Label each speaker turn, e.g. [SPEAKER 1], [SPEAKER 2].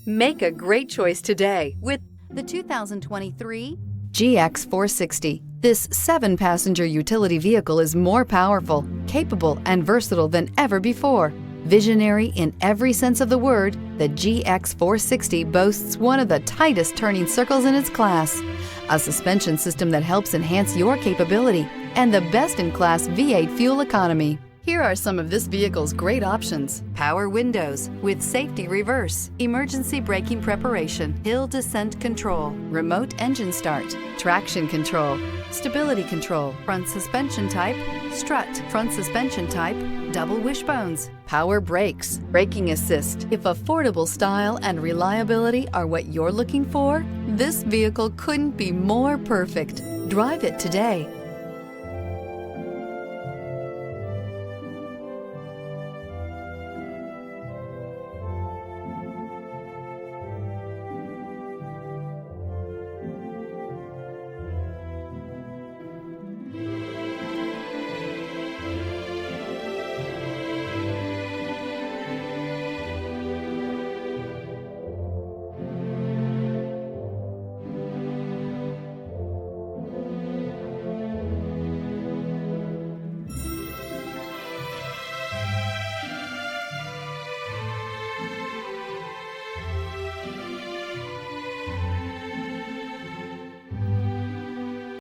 [SPEAKER 1] Make a great choice today with
[SPEAKER 2] the 2023
[SPEAKER 3] GX 460. This 7-passenger utility vehicle is more powerful, capable, and versatile than ever before. Visionary in every sense of the word, the GX 460 boasts one of the tightest turning circles in its class, a suspension system that helps enhance your capability, and the best-in-class V8 fuel economy. Here are some of this vehicle's great options: power windows with safety reverse, emergency braking preparation, hill descent control, remote engine start, traction control, stability control, front suspension type, strut, front suspension type, double wishbones, power brakes, braking assist. If affordable style and reliability are what you're looking for, this vehicle couldn't be more perfect. Drive it today.